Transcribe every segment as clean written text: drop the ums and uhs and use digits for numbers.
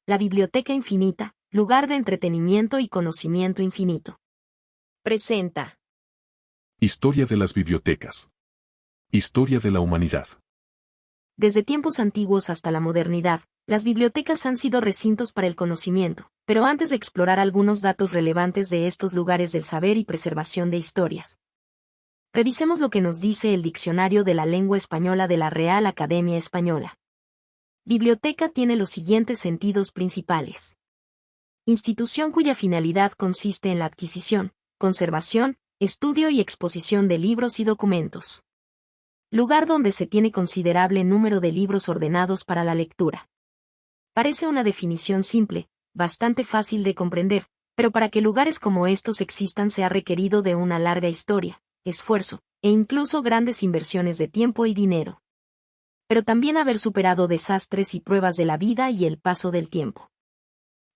La Biblioteca Infinita, lugar de entretenimiento y conocimiento infinito. Presenta. Historia de las bibliotecas. Historia de la humanidad. Desde tiempos antiguos hasta la modernidad, las bibliotecas han sido recintos para el conocimiento, pero antes de explorar algunos datos relevantes de estos lugares del saber y preservación de historias, revisemos lo que nos dice el Diccionario de la Lengua Española de la Real Academia Española. Biblioteca tiene los siguientes sentidos principales. Institución cuya finalidad consiste en la adquisición, conservación, estudio y exposición de libros y documentos. Lugar donde se tiene considerable número de libros ordenados para la lectura. Parece una definición simple, bastante fácil de comprender, pero para que lugares como estos existan se ha requerido de una larga historia, esfuerzo, e incluso grandes inversiones de tiempo y dinero. Pero también haber superado desastres y pruebas de la vida y el paso del tiempo.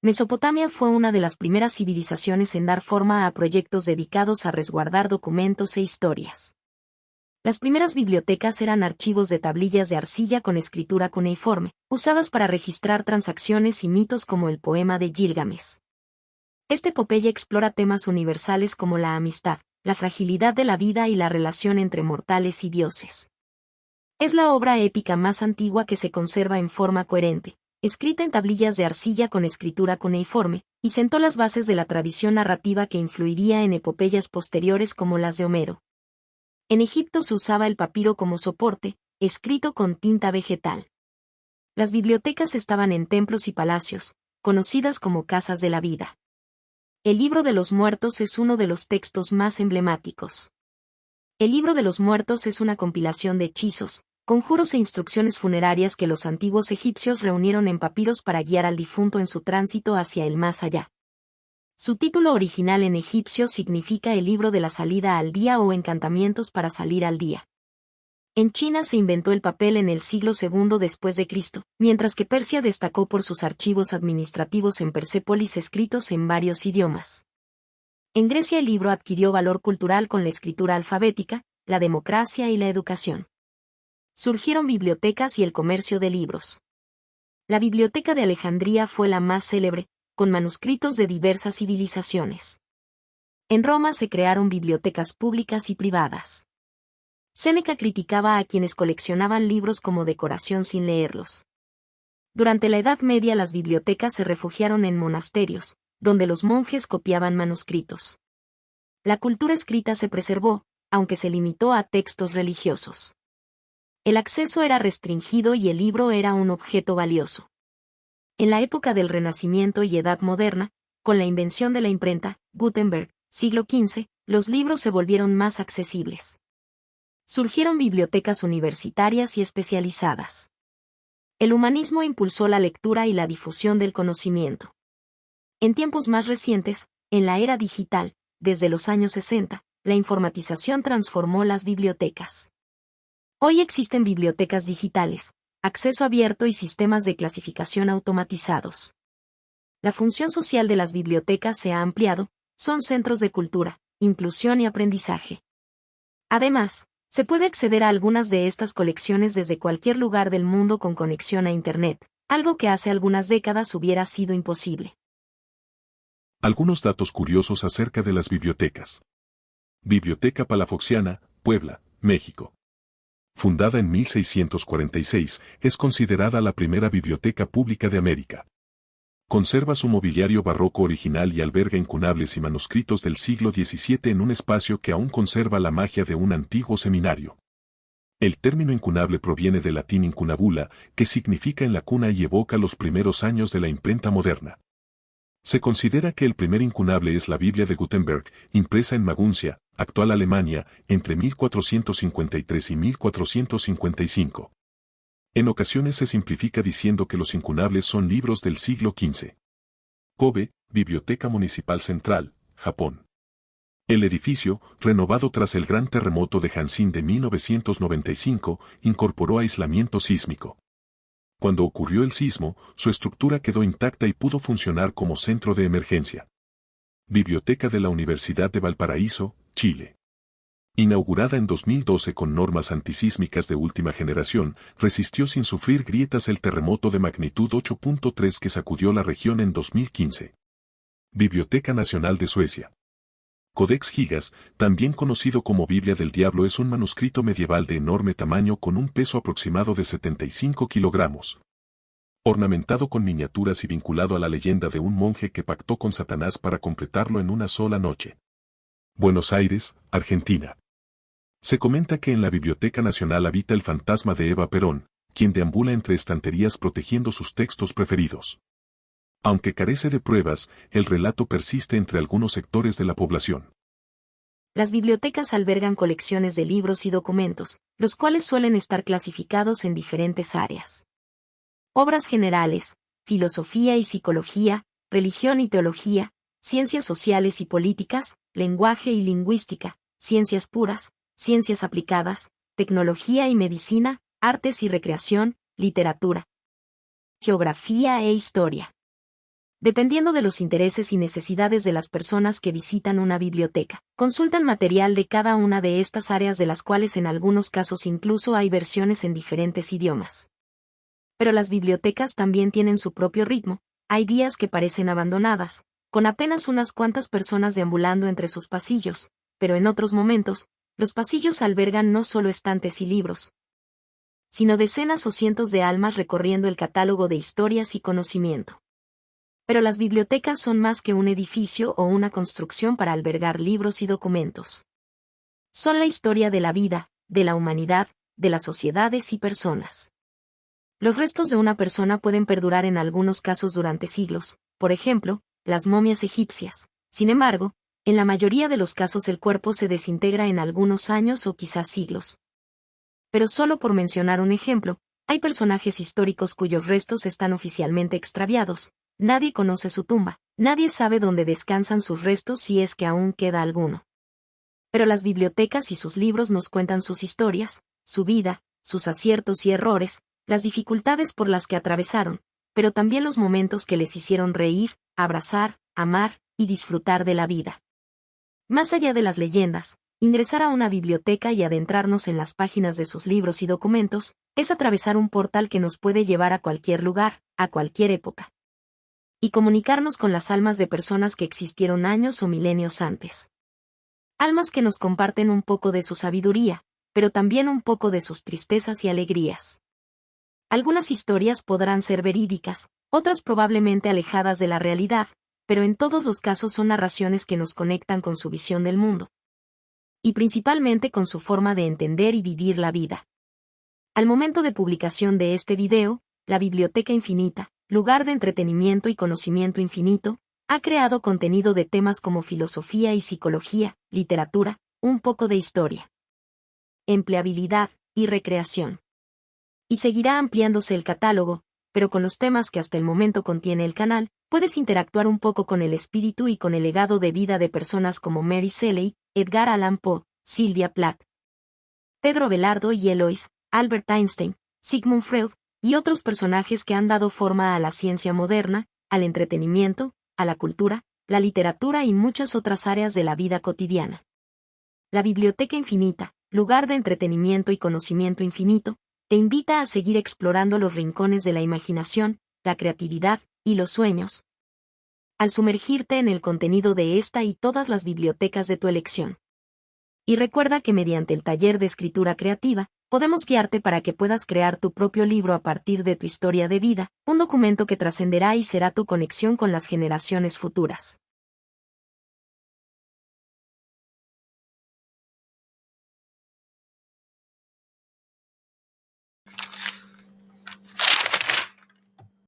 Mesopotamia fue una de las primeras civilizaciones en dar forma a proyectos dedicados a resguardar documentos e historias. Las primeras bibliotecas eran archivos de tablillas de arcilla con escritura cuneiforme, usadas para registrar transacciones y mitos como el poema de Gilgamesh. Esta epopeya explora temas universales como la amistad, la fragilidad de la vida y la relación entre mortales y dioses. Es la obra épica más antigua que se conserva en forma coherente, escrita en tablillas de arcilla con escritura cuneiforme, y sentó las bases de la tradición narrativa que influiría en epopeyas posteriores como las de Homero. En Egipto se usaba el papiro como soporte, escrito con tinta vegetal. Las bibliotecas estaban en templos y palacios, conocidas como casas de la vida. El Libro de los Muertos es uno de los textos más emblemáticos. El Libro de los Muertos es una compilación de hechizos, conjuros e instrucciones funerarias que los antiguos egipcios reunieron en papiros para guiar al difunto en su tránsito hacia el más allá. Su título original en egipcio significa el libro de la salida al día o encantamientos para salir al día. En China se inventó el papel en el siglo II después de Cristo, mientras que Persia destacó por sus archivos administrativos en Persépolis escritos en varios idiomas. En Grecia el libro adquirió valor cultural con la escritura alfabética, la democracia y la educación. Surgieron bibliotecas y el comercio de libros. La Biblioteca de Alejandría fue la más célebre, con manuscritos de diversas civilizaciones. En Roma se crearon bibliotecas públicas y privadas. Séneca criticaba a quienes coleccionaban libros como decoración sin leerlos. Durante la Edad Media las bibliotecas se refugiaron en monasterios, donde los monjes copiaban manuscritos. La cultura escrita se preservó, aunque se limitó a textos religiosos. El acceso era restringido y el libro era un objeto valioso. En la época del Renacimiento y Edad Moderna, con la invención de la imprenta, Gutenberg, siglo XV, los libros se volvieron más accesibles. Surgieron bibliotecas universitarias y especializadas. El humanismo impulsó la lectura y la difusión del conocimiento. En tiempos más recientes, en la era digital, desde los años 60, la informatización transformó las bibliotecas. Hoy existen bibliotecas digitales, acceso abierto y sistemas de clasificación automatizados. La función social de las bibliotecas se ha ampliado, son centros de cultura, inclusión y aprendizaje. Además, se puede acceder a algunas de estas colecciones desde cualquier lugar del mundo con conexión a Internet, algo que hace algunas décadas hubiera sido imposible. Algunos datos curiosos acerca de las bibliotecas. Biblioteca Palafoxiana, Puebla, México. Fundada en 1646, es considerada la primera biblioteca pública de América. Conserva su mobiliario barroco original y alberga incunables y manuscritos del siglo XVII en un espacio que aún conserva la magia de un antiguo seminario. El término incunable proviene del latín incunabula, que significa en la cuna y evoca los primeros años de la imprenta moderna. Se considera que el primer incunable es la Biblia de Gutenberg, impresa en Maguncia, actual Alemania, entre 1453 y 1455. En ocasiones se simplifica diciendo que los incunables son libros del siglo XV. Kobe, Biblioteca Municipal Central, Japón. El edificio, renovado tras el gran terremoto de Hanshin de 1995, incorporó aislamiento sísmico. Cuando ocurrió el sismo, su estructura quedó intacta y pudo funcionar como centro de emergencia. Biblioteca de la Universidad de Valparaíso, Chile. Inaugurada en 2012 con normas antisísmicas de última generación, resistió sin sufrir grietas el terremoto de magnitud 8.3 que sacudió la región en 2015. Biblioteca Nacional de Suecia. Codex Gigas, también conocido como Biblia del Diablo, es un manuscrito medieval de enorme tamaño con un peso aproximado de 75 kilogramos. Ornamentado con miniaturas y vinculado a la leyenda de un monje que pactó con Satanás para completarlo en una sola noche. Buenos Aires, Argentina. Se comenta que en la Biblioteca Nacional habita el fantasma de Eva Perón, quien deambula entre estanterías protegiendo sus textos preferidos. Aunque carece de pruebas, el relato persiste entre algunos sectores de la población. Las bibliotecas albergan colecciones de libros y documentos, los cuales suelen estar clasificados en diferentes áreas. Obras generales, filosofía y psicología, religión y teología, ciencias sociales y políticas, lenguaje y lingüística, ciencias puras, ciencias aplicadas, tecnología y medicina, artes y recreación, literatura, geografía e historia. Dependiendo de los intereses y necesidades de las personas que visitan una biblioteca, consultan material de cada una de estas áreas, de las cuales en algunos casos incluso hay versiones en diferentes idiomas. Pero las bibliotecas también tienen su propio ritmo, hay días que parecen abandonadas, con apenas unas cuantas personas deambulando entre sus pasillos, pero en otros momentos, los pasillos albergan no solo estantes y libros, sino decenas o cientos de almas recorriendo el catálogo de historias y conocimiento. Pero las bibliotecas son más que un edificio o una construcción para albergar libros y documentos. Son la historia de la vida, de la humanidad, de las sociedades y personas. Los restos de una persona pueden perdurar en algunos casos durante siglos, por ejemplo, las momias egipcias. Sin embargo, en la mayoría de los casos el cuerpo se desintegra en algunos años o quizás siglos. Pero solo por mencionar un ejemplo, hay personajes históricos cuyos restos están oficialmente extraviados. Nadie conoce su tumba, nadie sabe dónde descansan sus restos si es que aún queda alguno. Pero las bibliotecas y sus libros nos cuentan sus historias, su vida, sus aciertos y errores, las dificultades por las que atravesaron, pero también los momentos que les hicieron reír, abrazar, amar y disfrutar de la vida. Más allá de las leyendas, ingresar a una biblioteca y adentrarnos en las páginas de sus libros y documentos, es atravesar un portal que nos puede llevar a cualquier lugar, a cualquier época. Y comunicarnos con las almas de personas que existieron años o milenios antes. Almas que nos comparten un poco de su sabiduría, pero también un poco de sus tristezas y alegrías. Algunas historias podrán ser verídicas, otras probablemente alejadas de la realidad, pero en todos los casos son narraciones que nos conectan con su visión del mundo. Y principalmente con su forma de entender y vivir la vida. Al momento de publicación de este video, la Biblioteca Infinita, lugar de entretenimiento y conocimiento infinito, ha creado contenido de temas como filosofía y psicología, literatura, un poco de historia, empleabilidad y recreación. Y seguirá ampliándose el catálogo, pero con los temas que hasta el momento contiene el canal, puedes interactuar un poco con el espíritu y con el legado de vida de personas como Mary Shelley, Edgar Allan Poe, Sylvia Plath, Pedro Abelardo y Eloise, Albert Einstein, Sigmund Freud, y otros personajes que han dado forma a la ciencia moderna, al entretenimiento, a la cultura, la literatura y muchas otras áreas de la vida cotidiana. La Biblioteca Infinita, lugar de entretenimiento y conocimiento infinito, te invita a seguir explorando los rincones de la imaginación, la creatividad y los sueños, al sumergirte en el contenido de esta y todas las bibliotecas de tu elección. Y recuerda que mediante el taller de escritura creativa, podemos guiarte para que puedas crear tu propio libro a partir de tu historia de vida, un documento que trascenderá y será tu conexión con las generaciones futuras.